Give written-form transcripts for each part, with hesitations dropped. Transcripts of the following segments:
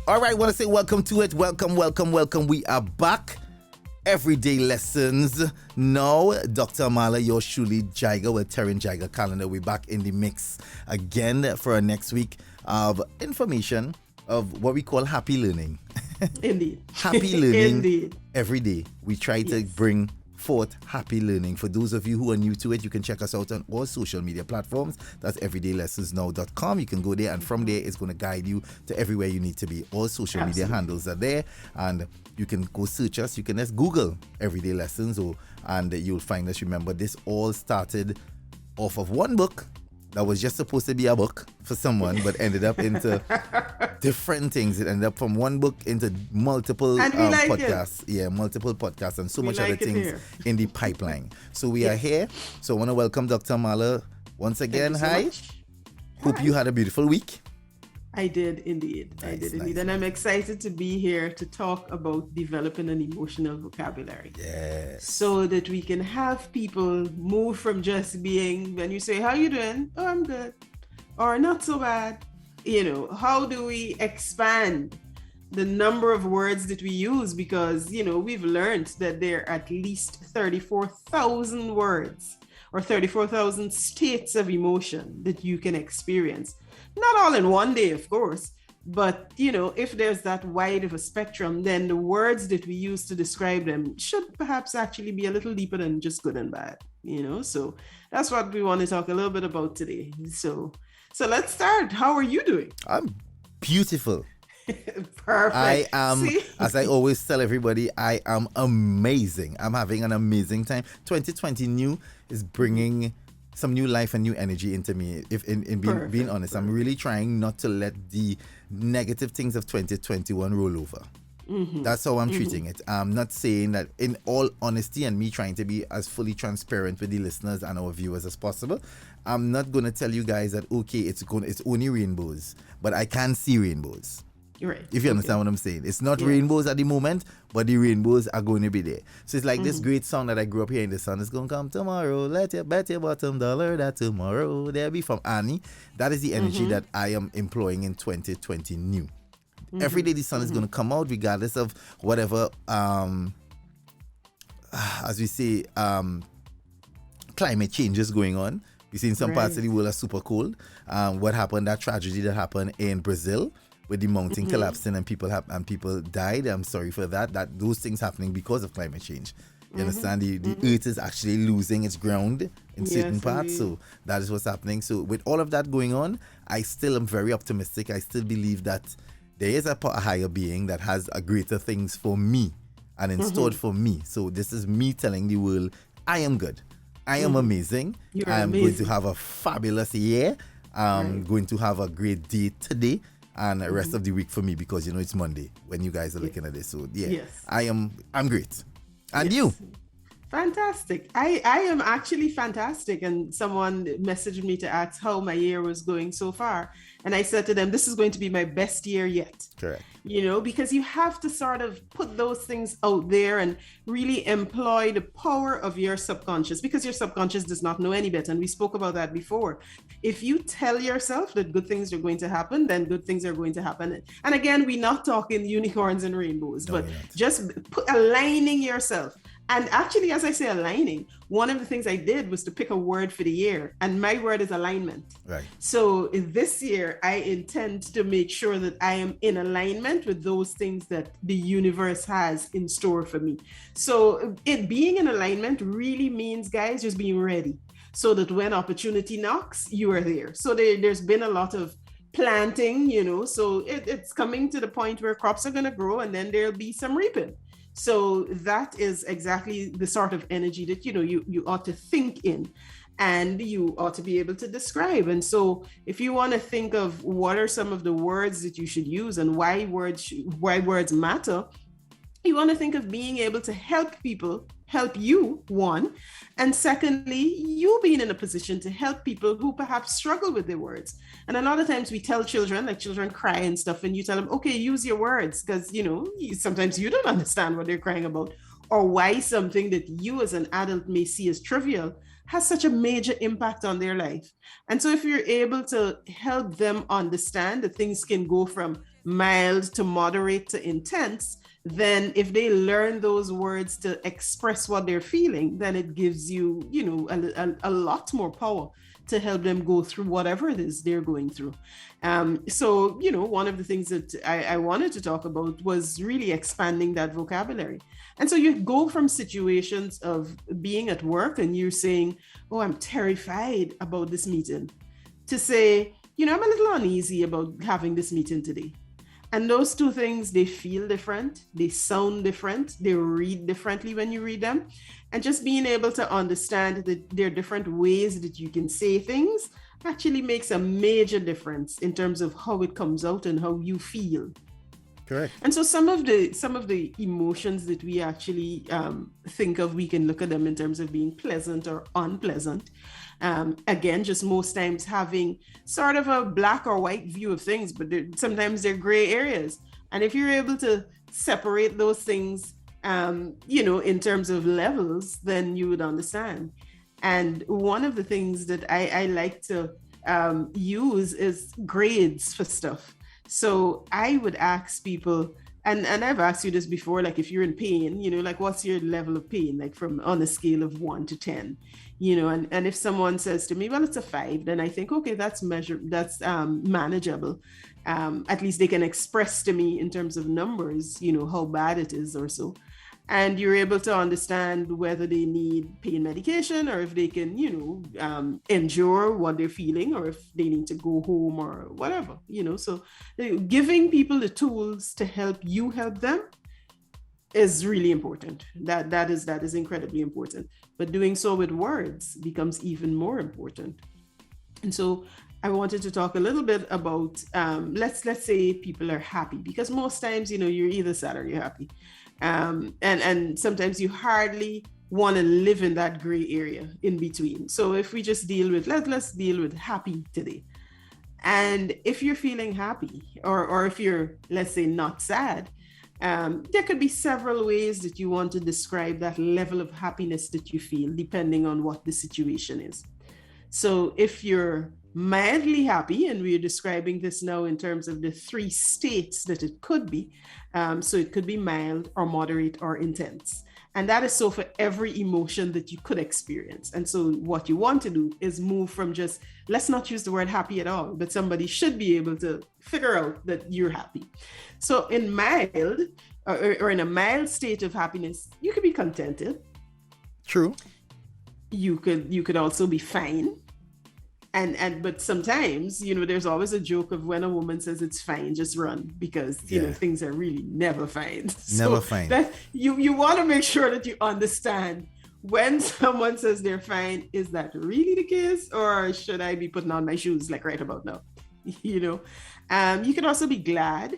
All right, want to say welcome to it. Welcome. We are back. Everyday lessons. Now, Dr. Amala, yours truly, Jaiga with Terran Jaiga Calendar. We're back in the mix again for our next week of information of what we call happy learning. Indeed. Happy learning. Indeed. Every day. We try to bring forth happy learning. For those of you who are new to it, you can check us out on all social media platforms. That's everydaylessonsnow.com. You can go there, and from there it's going to guide you to everywhere you need to be. All social media handles are there, and you can go search us. You can just Google Everyday Lessons, and you'll find us. Remember, this all started off of one book that was just supposed to be a book for someone, but ended up into different things. It ended up from one book into multiple podcasts. Yeah, multiple podcasts and so much other things in the pipeline. So we are here. So I want to welcome Dr. Amala once again. Hi. Hope you had a beautiful week. I did indeed. Nice. And I'm excited to be here to talk about developing an emotional vocabulary. Yes. So that we can have people move from just being, when you say, how you doing? Oh, I'm good. Or not so bad. How do we expand the number of words that we use? Because, we've learned that there are at least 34,000 words or 34,000 states of emotion that you can experience. Not all in one day, of course, but, if there's that wide of a spectrum, then the words that we use to describe them should perhaps actually be a little deeper than just good and bad, So that's what we want to talk a little bit about today. So let's start. How are you doing? I'm beautiful. Perfect. I am, as I always tell everybody, I am amazing. I'm having an amazing time. 2020 new is bringing some new life and new energy into me. Being honest, I'm really trying not to let the negative things of 2021 roll over. Mm-hmm. That's how I'm treating it. I'm not saying that, in all honesty, and me trying to be as fully transparent with the listeners and our viewers as possible, I'm not going to tell you guys that, okay, it's only rainbows, but I can see rainbows. You're right. If you understand what I'm saying. It's not rainbows at the moment, but the rainbows are going to be there. So it's like this great song that I grew up hearing. The sun is going to come tomorrow. Let you bet your bottom dollar that tomorrow there'll be from Annie. That is the energy that I am employing in 2020 new. Every day the sun is going to come out regardless of whatever, as we say, climate change is going on. We've seen some parts of the world are super cold. What happened, that tragedy that happened in Brazil, with the mountain collapsing and people died. I'm sorry for that. Those things happening because of climate change. You understand? The earth is actually losing its ground in certain parts. So that is what's happening. So with all of that going on, I still am very optimistic. I still believe that there is a higher being that has a greater things for me and installed for me. So this is me telling the world, I am good. I am amazing. I am going to have a fabulous year. I'm going to have a great day today. And the rest of the week for me, because it's Monday when you guys are looking at this. So I'm great. And you? Fantastic. I am actually fantastic. And someone messaged me to ask how my year was going so far. And I said to them, this is going to be my best year yet. Correct. Because you have to sort of put those things out there and really employ the power of your subconscious, because your subconscious does not know any better. And we spoke about that before. If you tell yourself that good things are going to happen, then good things are going to happen. And again, we're not talking unicorns and rainbows, but just aligning yourself. And actually, as I say aligning, one of the things I did was to pick a word for the year, and my word is alignment. Right. So this year, I intend to make sure that I am in alignment with those things that the universe has in store for me. So it being in alignment really means, guys, just being ready so that when opportunity knocks, you are there. So there's been a lot of planting, so it's coming to the point where crops are going to grow, and then there'll be some reaping. So that is exactly the sort of energy that, you ought to think in, and you ought to be able to describe. And so if you want to think of what are some of the words that you should use and why words matter, you want to think of being able to help people help you, one, and secondly, you being in a position to help people who perhaps struggle with their words. And a lot of times we tell children, like children cry and stuff, and you tell them, okay, use your words, because, sometimes you don't understand what they're crying about, or why something that you as an adult may see as trivial has such a major impact on their life. And so if you're able to help them understand that things can go from mild to moderate to intense, then if they learn those words to express what they're feeling, then it gives you, a lot more power to help them go through whatever it is they're going through. So, one of the things that I wanted to talk about was really expanding that vocabulary. And so you go from situations of being at work and you're saying, oh, I'm terrified about this meeting, to say, I'm a little uneasy about having this meeting today. And those two things, they feel different, they sound different, they read differently when you read them. And just being able to understand that there are different ways that you can say things actually makes a major difference in terms of how it comes out and how you feel. Correct. And so some of the emotions that we actually think of, we can look at them in terms of being pleasant or unpleasant. Again, just most times having sort of a black or white view of things, but sometimes they're gray areas. And if you're able to separate those things, in terms of levels, then you would understand. And one of the things that I like to use is grades for stuff. So I would ask people, and I've asked you this before, like if you're in pain, like what's your level of pain, like from on a scale of 1 to 10, and if someone says to me, well, it's a 5, then I think, okay, that's manageable. At least they can express to me in terms of numbers, how bad it is or so. And you're able to understand whether they need pain medication or if they can, endure what they're feeling, or if they need to go home or whatever, So giving people the tools to help you help them is really important. That is incredibly important. But doing so with words becomes even more important. And so I wanted to talk a little bit about, let's say people are happy, because most times, you're either sad or you're happy. And sometimes you hardly want to live in that gray area in between. So if we just deal with, let's deal with happy today. And if you're feeling happy, or if you're, let's say, not sad, there could be several ways that you want to describe that level of happiness that you feel, depending on what the situation is. So if you're mildly happy, and we're describing this now in terms of the 3 states that it could be. So it could be mild or moderate or intense. And that is so for every emotion that you could experience. And so what you want to do is move from just, let's not use the word happy at all, but somebody should be able to figure out that you're happy. So in mild, or in a mild state of happiness, you could be contented. True. You could also be fine. But sometimes, there's always a joke of when a woman says it's fine, just run, because things are really never fine. Never fine. That you want to make sure that you understand when someone says they're fine, is that really the case, or should I be putting on my shoes like right about now? You could also be glad.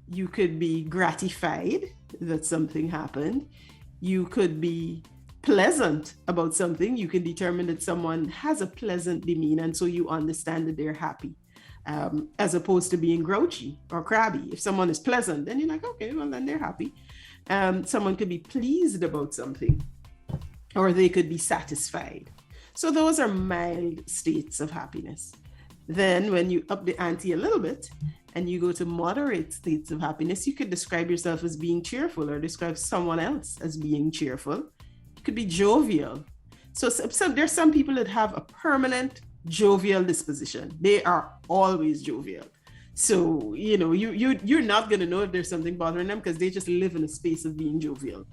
You could be gratified that something happened. You could be pleasant about something. You can determine that someone has a pleasant demeanor, and so you understand that they're happy, as opposed to being grouchy or crabby. If someone is pleasant, then you're like, okay, well, then they're happy. Someone could be pleased about something, or they could be satisfied. So those are mild states of happiness. Then when you up the ante a little bit and you go to moderate states of happiness, you could describe yourself as being cheerful, or describe someone else as being cheerful. Could be jovial. So there's some people that have a permanent jovial disposition. They are always jovial. So, you're not going to know if there's something bothering them, because they just live in a space of being jovial.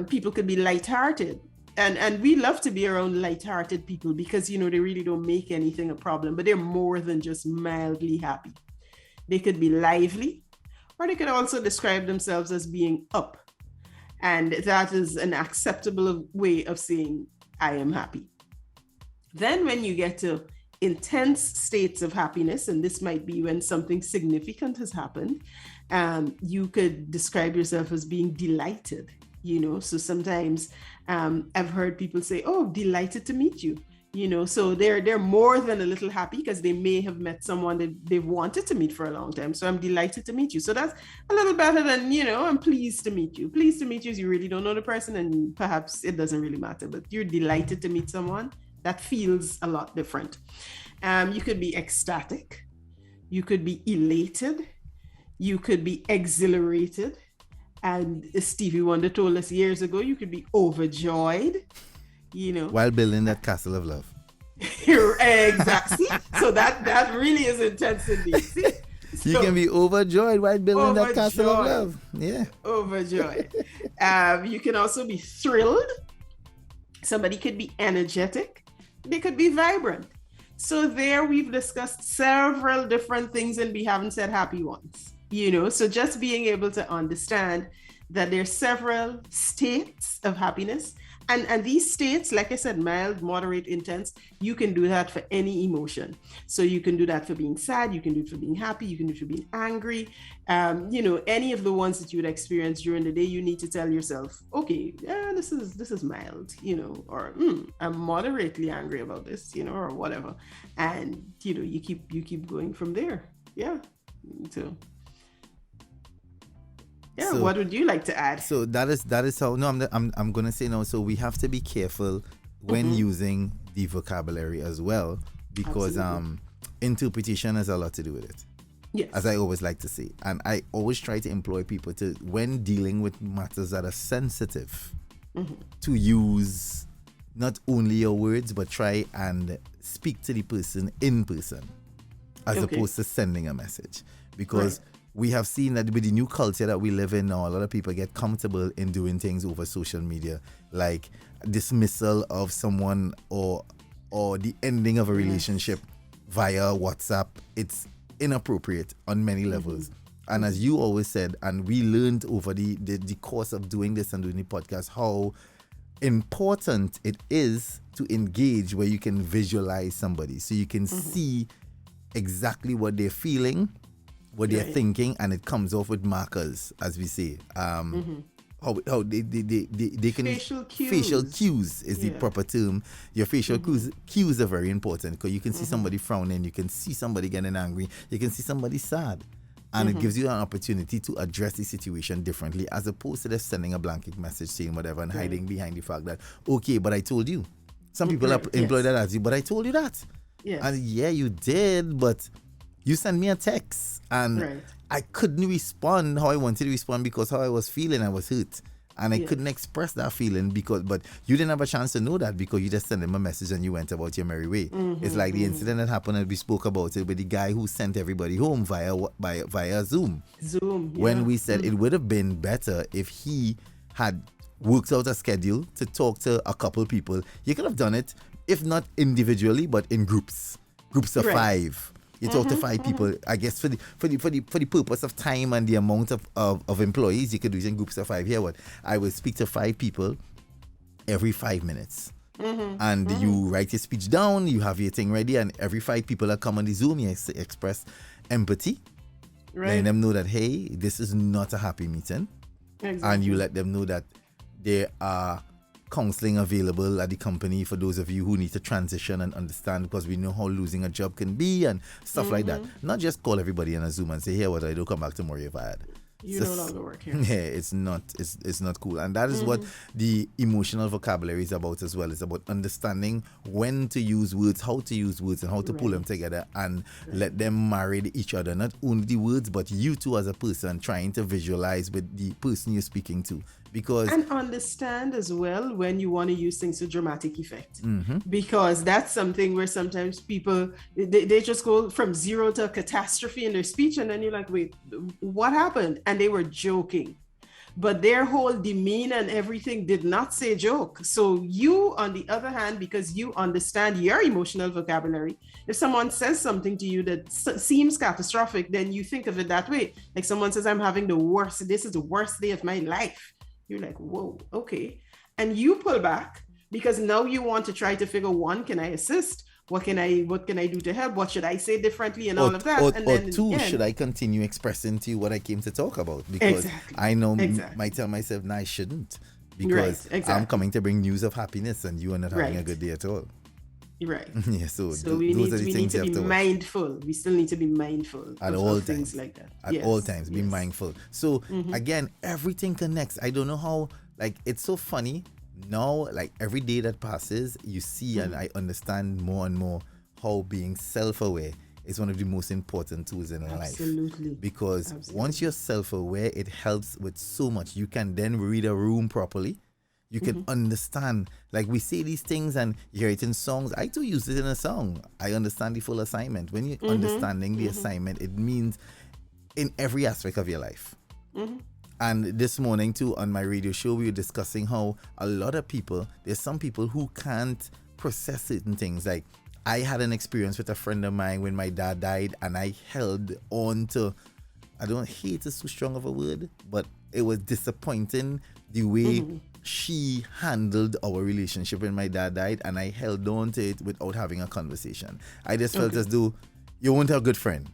People could be lighthearted. And we love to be around lighthearted people, because, they really don't make anything a problem, but they're more than just mildly happy. They could be lively, or they could also describe themselves as being up. And that is an acceptable way of saying, I am happy. Then when you get to intense states of happiness, and this might be when something significant has happened, you could describe yourself as being delighted, So sometimes I've heard people say, oh, delighted to meet you. So they're more than a little happy, because they may have met someone that they've wanted to meet for a long time. So I'm delighted to meet you. So that's a little better than, I'm pleased to meet you. Pleased to meet you is you really don't know the person, and perhaps it doesn't really matter, but you're delighted to meet someone. That feels a lot different. You could be ecstatic. You could be elated. You could be exhilarated. And Stevie Wonder told us years ago, you could be overjoyed, you know. While building that castle of love. Exactly. So that really is intense indeed. See? You So, can be overjoyed while building that castle of overjoyed. love. Yeah. Overjoyed. You can also be thrilled. Somebody could be energetic. They could be vibrant. So there we've discussed several different things and we haven't said happy ones. You know, so just being able to understand that there's several states of happiness. And these states, like I said, mild, moderate, intense, you can do that for any emotion. So you can do that for being sad, you can do it for being happy, you can do it for being angry. You know, any of the ones that you would experience during the day, you need to tell yourself, okay, yeah, this is mild, you know, or I'm moderately angry about this, you know, or whatever. And you know, you keep going from there. Yeah. So yeah, So what would you like to add? So that is how. No, I'm gonna say no. So we have to be careful when using the vocabulary as well, because Absolutely. interpretation has a lot to do with it, Yes. as I always like to say, and I always try to employ people to, when dealing with matters that are sensitive, to use not only your words but try and speak to the person in person, as Okay. opposed to sending a message, because Right. we have seen that with the new culture that we live in now, a lot of people get comfortable in doing things over social media, like dismissal of someone or the ending of a relationship via WhatsApp. It's inappropriate on many levels. And as you always said, and we learned over the course of doing this and doing the podcast, how important it is to engage where you can visualize somebody so you can see exactly what they're feeling, what they're Right. thinking, and it comes off with markers, as we say. How they can Facial cues. facial cues is the Yeah. proper term. Your facial cues are very important, because you can see somebody frowning, you can see somebody getting angry, you can see somebody sad, and it gives you an opportunity to address the situation differently, as opposed to just sending a blanket message saying whatever and hiding behind the fact that, okay, but I told you. Some people Right, employ yes. that as you, but I told you that. Yes. And yeah, you did, but you sent me a text and Right. I couldn't respond how I wanted to respond, because how I was feeling, I was hurt. And I Yes. couldn't express that feeling, but you didn't have a chance to know that, because you just sent him a message and you went about your merry way. It's like the incident that happened, and we spoke about it, with the guy who sent everybody home via Zoom. Zoom. When yeah. we said it would have been better if he had worked out a schedule to talk to a couple people. You could have done it, if not individually, but in groups of Right. 5. You talk to 5 people. I guess for the purpose of time and the amount of employees, you could do it in groups of 5. Here, what I would speak to 5 people every 5 minutes. And you write your speech down, you have your thing ready, and every 5 people that come on the Zoom, you express empathy, letting Right. them know that, hey, this is not a happy meeting. Exactly. And you let them know that there are counseling available at the company for those of you who need to transition and understand, because we know how losing a job can be and stuff like that. Not just call everybody in a Zoom and say, here, what I do, come back tomorrow if I had. You no longer work here. Yeah, it's not cool. And that is what the emotional vocabulary is about as well. It's about understanding when to use words, how to use words, and how to pull them together and let them marry each other. Not only the words, but you too as a person, trying to visualize with the person you're speaking to. Because And understand as well when you want to use things to dramatic effect, because that's something where sometimes people they just go from zero to a catastrophe in their speech, and then you're like, wait, what happened? And they were joking, but their whole demeanor and everything did not say joke. So you, on the other hand, because you understand your emotional vocabulary, if someone says something to you that seems catastrophic, then you think of it that way. Like someone says, I'm having this is the worst day of my life. You're like, whoa, okay. And you pull back because now you want to try to figure, one, can I assist? What can I do to help? What should I say differently and all of that? And or then 2, again, should I continue expressing to you what I came to talk about? Because Exactly. I know Exactly. might tell myself, no, I shouldn't, because exactly. I'm coming to bring news of happiness and you are not having a Right. good day at all. right. Yeah, so So we those need are the we need things to you be have to watch. mindful. We still need to be mindful At of all things times. like that. At Yes, all times, be yes. mindful. So again, everything connects. I don't know how, like, it's so funny now, like every day that passes, you see and I understand more and more how being self-aware is one of the most important tools in life. Absolutely. Because once you're self-aware, it helps with so much. You can then read a room properly. You can understand, like we say these things and you hear it in songs. I too use it in a song. I understand the full assignment. When you're understanding the assignment, it means in every aspect of your life. And this morning too, on my radio show, we were discussing how a lot of people, there's some people who can't process certain things. Like I had an experience with a friend of mine when my dad died, and I held on to, I don't hate is too strong of a word, but it was disappointing the way she handled our relationship when my dad died, and I held on to it without having a conversation. I just felt as though you weren't a good friend.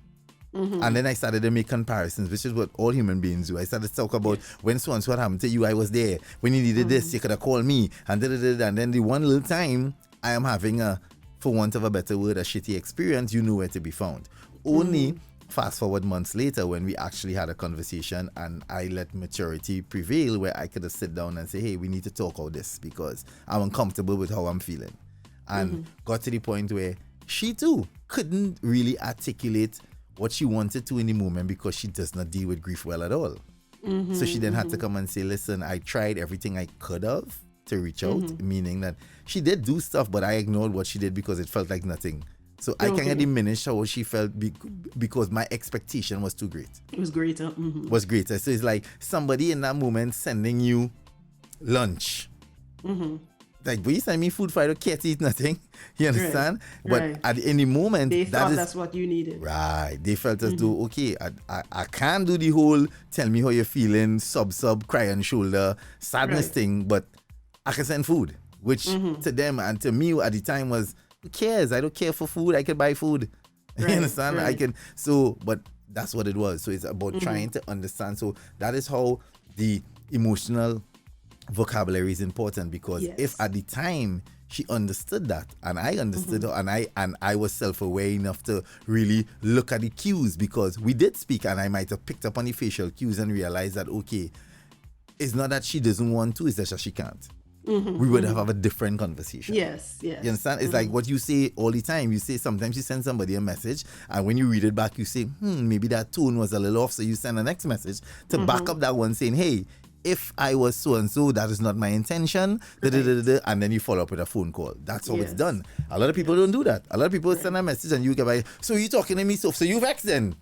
And then I started to make comparisons, which is what all human beings do. I started to talk about when so and so happened to you, I was there. When you needed this, you could have called me. And and then the one little time I am having a, for want of a better word, a shitty experience, you know where to be found. Only fast forward months later when we actually had a conversation and I let maturity prevail, where I could have sit down and say, hey, we need to talk about this because I'm uncomfortable with how I'm feeling. And got to the point where she too couldn't really articulate what she wanted to in the moment because she does not deal with grief well at all. So she then had to come and say, listen, I tried everything I could have to reach out, meaning that she did do stuff, but I ignored what she did because it felt like nothing. So I can't diminish how she felt because my expectation was too great. It was greater. Was greater. So it's like somebody in that moment sending you lunch. Like, but you send me food for I can't eat nothing. You understand? But at any moment, they thought that's what you needed. Right. They felt as though, okay, I can't do the whole tell me how you're feeling, sub, cry on shoulder, sadness thing, but I can send food, which to them and to me at the time was, who cares? I don't care for food. I can buy food. You understand? I can. So, but that's what it was. So it's about trying to understand. So that is how the emotional vocabulary is important, because if at the time she understood that and I understood her and I was self-aware enough to really look at the cues, because we did speak and I might have picked up on the facial cues and realized that, okay, it's not that she doesn't want to, it's that she can't. We would have a different conversation. Yes. You understand? It's like what you say all the time. You say sometimes you send somebody a message and when you read it back, you say, maybe that tone was a little off. So you send the next message to back up that one saying, hey, if I was so-and-so, that is not my intention, and then you follow up with a phone call. That's how it's done. A lot of people don't do that. A lot of people send a message and you get by, so you talking to me, so you vexed then?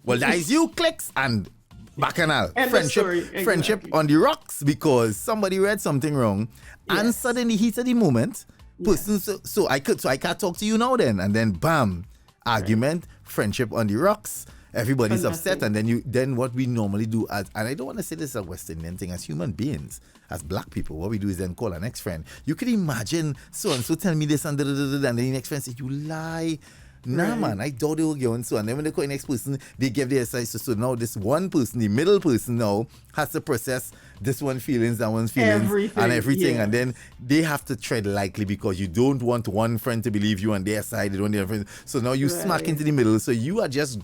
Well, that is you, clicks, and bacchanal. Friendship on the rocks because somebody read something wrong, and suddenly heat of the moment, person, so I can't talk to you now then, and then bam, argument, friendship on the rocks. Everybody's upset, and then what we normally do and I don't want to say this is a West Indian thing, as human beings, as black people, what we do is then call our next friend. You could imagine so and so tell me this and then the next friend says, you lie. Nah, man, I thought they were going so. And then when they call the next person, they give their side. So now this one person, the middle person now, has to process this one's feelings, that one's feelings, and everything. And then they have to tread lightly because you don't want one friend to believe you on their side. They don't want their friend. So now you smack into the middle. So you just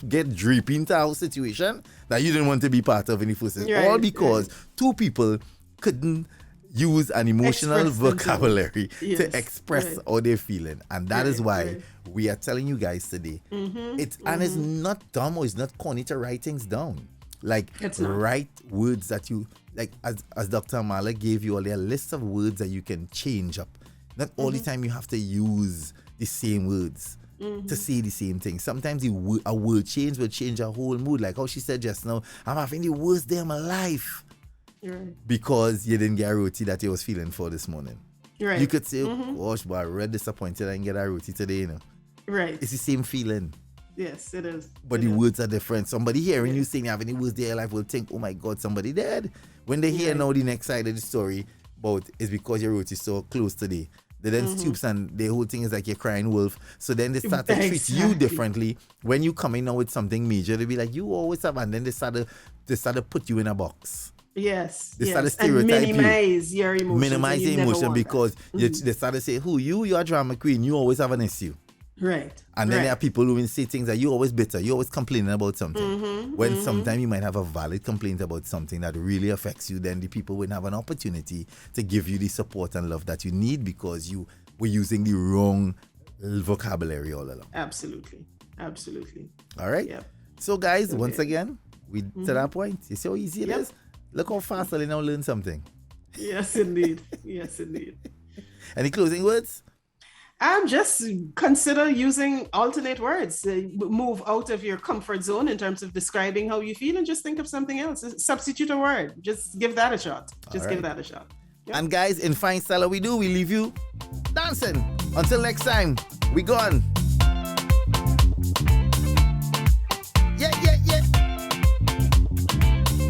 get drip into our situation that you didn't want to be part of in the first place. All because two people couldn't use an emotional vocabulary to express how they're feeling. And that is why we are telling you guys today. And it's not dumb or it's not corny to write things down. Like, write words that you, like as Dr. Amala gave you all their list of words that you can change up. Not all the time you have to use the same words to say the same thing. Sometimes a word change will change a whole mood. Like how she said just now, I'm having the worst day of my life. Because you didn't get a roti that you was feeling for this morning. You could say, gosh, but I'm really disappointed I didn't get a roti today, you know. It's the same feeling. Yes, it is. But the words are different. Somebody hearing you saying you have any worst day of your life will think, oh my God, somebody dead. When they hear now the next side of the story about it's because your roti is so close today. They then stoops and the whole thing is like you're crying wolf. So then they start to treat you differently. When you come in now with something major, they'll be like, you always have, and then they start to put you in a box. They start to stereotype and minimize your emotion. Minimize your emotion because they start to say, you're a drama queen, you always have an issue. And then there are people who will say things that you always bitter, you always complaining about something. When sometimes you might have a valid complaint about something that really affects you, then the people will have an opportunity to give you the support and love that you need because you were using the wrong vocabulary all along. Absolutely. Absolutely. All right. Yep. So, guys, Okay. once again, we to that point. You see how easy it is? Look how fast they now learn something. Yes, indeed. Yes, indeed. Any closing words? Just consider using alternate words. Move out of your comfort zone in terms of describing how you feel and just think of something else. Substitute a word. Just give that a shot. Just give that a shot. Yep. And guys, in Fine Style, we leave you dancing. Until next time, we gone.